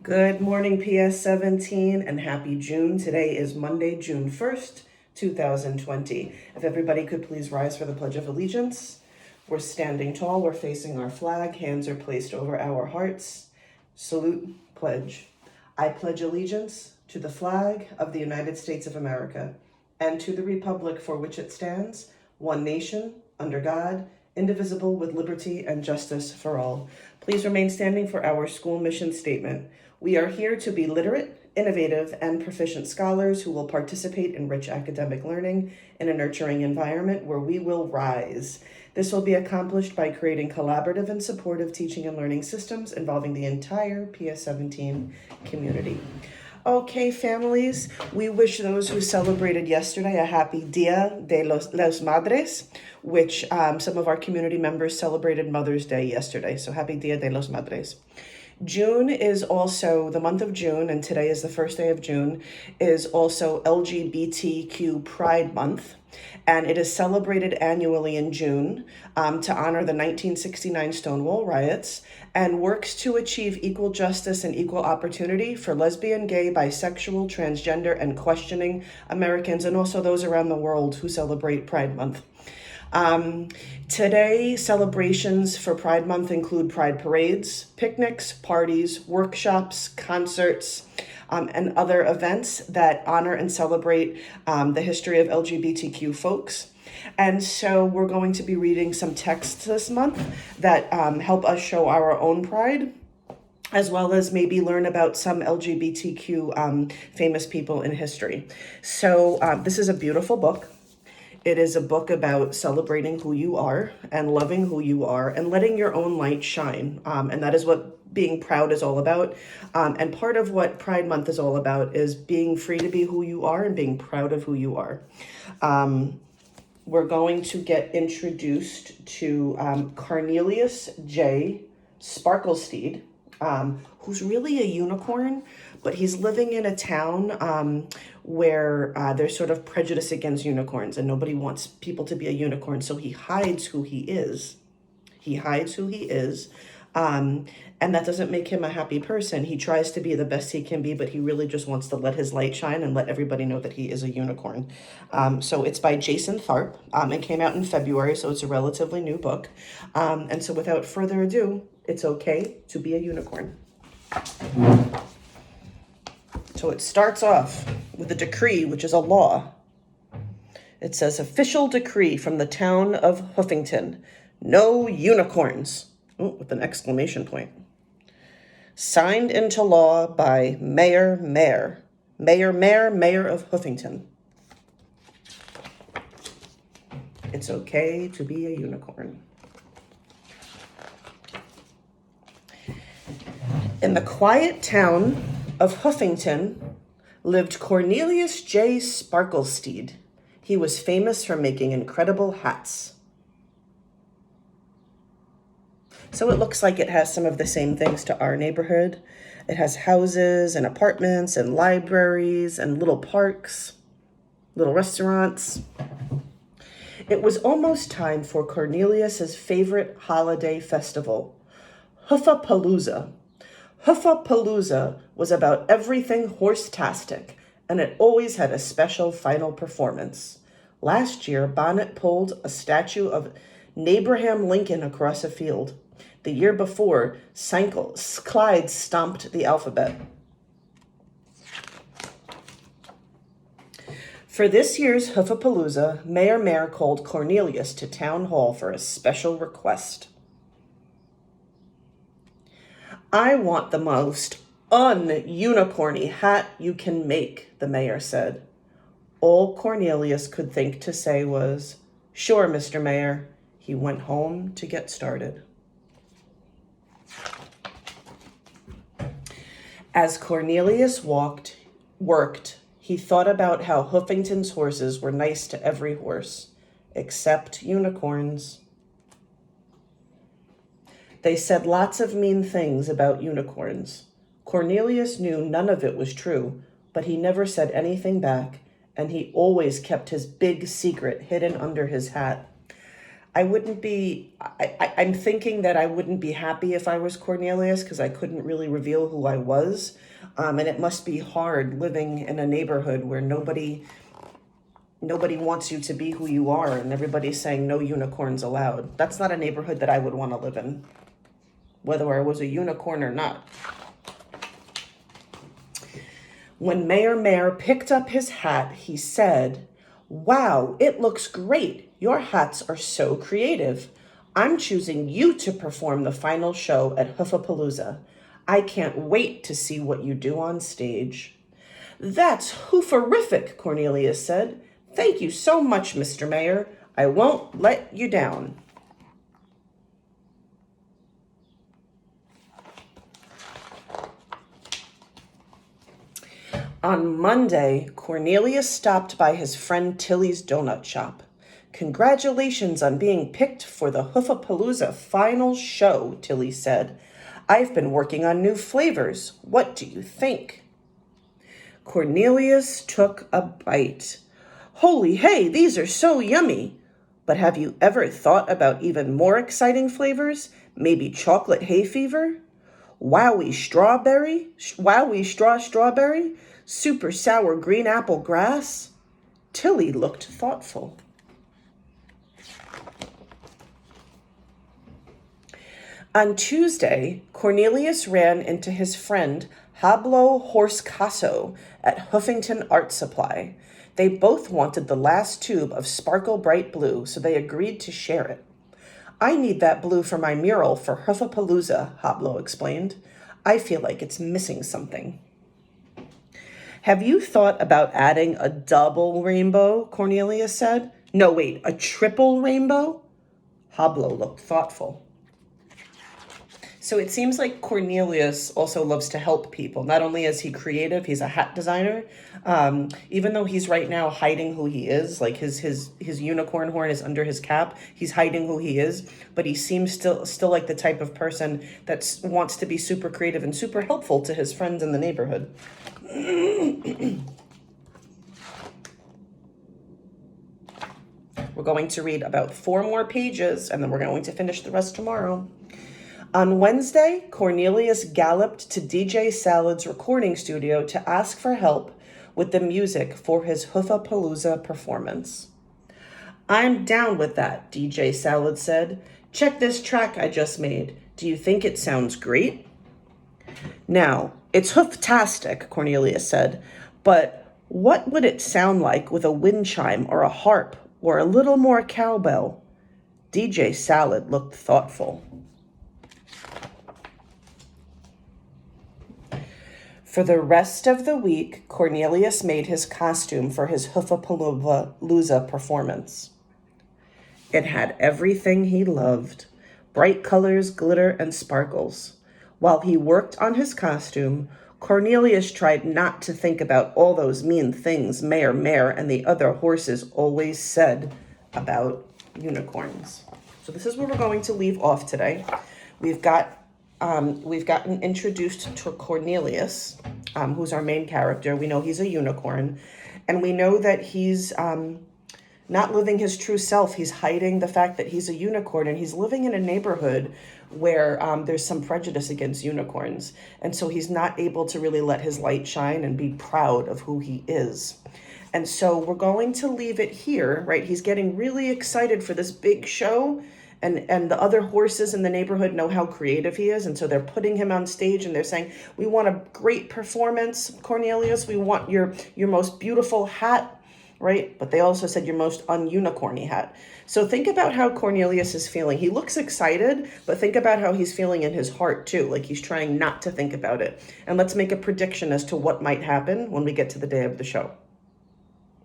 Good morning, PS 17, and happy June. Today is Monday, June 1st, 2020. If everybody could please rise for the Pledge of Allegiance. We're standing tall, we're facing our flag, hands are placed over our hearts. Salute, pledge. I pledge allegiance to the flag of the United States of America and to the republic for which it stands, one nation, under God, indivisible, with liberty and justice for all. Please remain standing for our school mission statement. We are here to be literate, innovative, and proficient scholars who will participate in rich academic learning in a nurturing environment where we will rise. This will be accomplished by creating collaborative and supportive teaching and learning systems involving the entire PS 17 community. Okay, families, we wish those who celebrated yesterday a happy Dia de las Madres, which some of our community members celebrated Mother's Day yesterday. So happy Dia de las Madres. June is also the month of June, and today is the first day of June, is also LGBTQ Pride Month. And it is celebrated annually in June to honor the 1969 Stonewall riots and works to achieve equal justice and equal opportunity for lesbian, gay, bisexual, transgender, and questioning Americans, and also those around the world who celebrate Pride Month. Today, celebrations for Pride Month include pride parades, picnics, parties, workshops, concerts, and other events that honor and celebrate the history of LGBTQ folks. And so we're going to be reading some texts this month that help us show our own pride, as well as maybe learn about some LGBTQ famous people in history. So this is a beautiful book. It is a book about celebrating who you are and loving who you are and letting your own light shine. And that is what being proud is all about. And part of what Pride Month is all about is being free to be who you are and being proud of who you are. We're going to get introduced to Cornelius J. Sparklesteed, who's really a unicorn, but he's living in a town where there's sort of prejudice against unicorns and nobody wants people to be a unicorn. So he hides who he is. And that doesn't make him a happy person. He tries to be the best he can be, but he really just wants to let his light shine and let everybody know that he is a unicorn. So it's by Jason Tharp. It came out in February, so it's a relatively new book. And so without further ado, it's okay to be a unicorn. So it starts off with a decree, which is a law. It says, official decree from the town of Hoofington. No unicorns. Oh, with an exclamation point. Signed into law by Mayor of Hoofington. It's okay to be a unicorn. In the quiet town of Hoofington lived Cornelius J. Sparklesteed. He was famous for making incredible hats. So it looks like it has some of the same things to our neighborhood. It has houses and apartments and libraries and little parks, little restaurants. It was almost time for Cornelius's favorite holiday festival, Hoofapalooza. Hoofapalooza was about everything horse-tastic, and it always had a special final performance. Last year, Bonnet pulled a statue of Abraham Lincoln across a field. The year before, Clyde stomped the alphabet. For this year's Hoofapalooza, Mayor called Cornelius to town hall for a special request. I want the most un-unicorny hat you can make, the mayor said. All Cornelius could think to say was, sure, Mr. Mayor. He went home to get started. As Cornelius worked, he thought about how Hoofington's horses were nice to every horse, except unicorns. They said lots of mean things about unicorns. Cornelius knew none of it was true, but he never said anything back, and he always kept his big secret hidden under his hat. I wouldn't be, I'm thinking that I wouldn't be happy if I was Cornelius because I couldn't really reveal who I was. And it must be hard living in a neighborhood where nobody wants you to be who you are and everybody's saying no unicorns allowed. That's not a neighborhood that I would want to live in, whether I was a unicorn or not. When Mayor Mayor picked up his hat, he said, "Wow, it looks great. Your hats are so creative. I'm choosing you to perform the final show at Hoofapalooza. I can't wait to see what you do on stage." "That's hooferific," Cornelius said. "Thank you so much, Mr. Mayor. I won't let you down." On Monday, Cornelius stopped by his friend Tilly's donut shop. "Congratulations on being picked for the Hoofapalooza final show," Tilly said. "I've been working on new flavors. What do you think?" Cornelius took a bite. "Holy hey, these are so yummy. But have you ever thought about even more exciting flavors? Maybe chocolate hay fever? Wowie strawberry? Super sour green apple grass?" Tilly looked thoughtful. On Tuesday, Cornelius ran into his friend Hablo Horsecasso at Huffington Art Supply. They both wanted the last tube of Sparkle Bright Blue, so they agreed to share it. "I need that blue for my mural for Hoofapalooza," Hablo explained. "I feel like it's missing something." "Have you thought about adding a double rainbow?" Cornelius said. "No, wait, a triple rainbow?" Hablo looked thoughtful. So it seems like Cornelius also loves to help people. Not only is he creative, he's a hat designer. Even though he's right now hiding who he is, like his unicorn horn is under his cap, he's hiding who he is. But he seems still like the type of person that wants to be super creative and super helpful to his friends in the neighborhood. We're going to read about 4 more pages, and then we're going to finish the rest tomorrow. On Wednesday, Cornelius galloped to DJ Salad's recording studio to ask for help with the music for his Hoofapalooza performance. "I'm down with that," DJ Salad said. "Check this track I just made. Do you think it sounds great?" "Now, it's hooftastic," Cornelius said, "but what would it sound like with a wind chime or a harp or a little more cowbell?" DJ Salad looked thoughtful. For the rest of the week, Cornelius made his costume for his Hoofapalooza performance. It had everything he loved: bright colors, glitter, and sparkles. While he worked on his costume, Cornelius tried not to think about all those mean things Mayor Mare and the other horses always said about unicorns. So this is where we're going to leave off today. We've gotten introduced to Cornelius, who's our main character. We know he's a unicorn, and we know that he's not living his true self. He's hiding the fact that he's a unicorn, and he's living in a neighborhood where there's some prejudice against unicorns, and so he's not able to really let his light shine and be proud of who he is. And so we're going to leave it here, right? He's getting really excited for this big show. And the other horses in the neighborhood know how creative he is. And so they're putting him on stage and they're saying, "We want a great performance, Cornelius. We want your most beautiful hat," right? But they also said your most ununicorny hat. So think about how Cornelius is feeling. He looks excited, but think about how he's feeling in his heart too. Like he's trying not to think about it. And let's make a prediction as to what might happen when we get to the day of the show.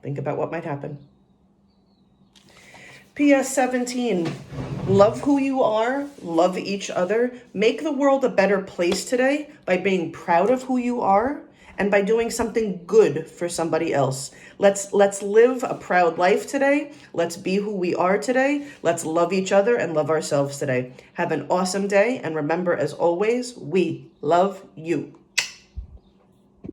Think about what might happen. PS 17, love who you are, love each other, make the world a better place today by being proud of who you are and by doing something good for somebody else. Let's live a proud life today. Let's be who we are today. Let's love each other and love ourselves today. Have an awesome day, and remember, as always, we love you.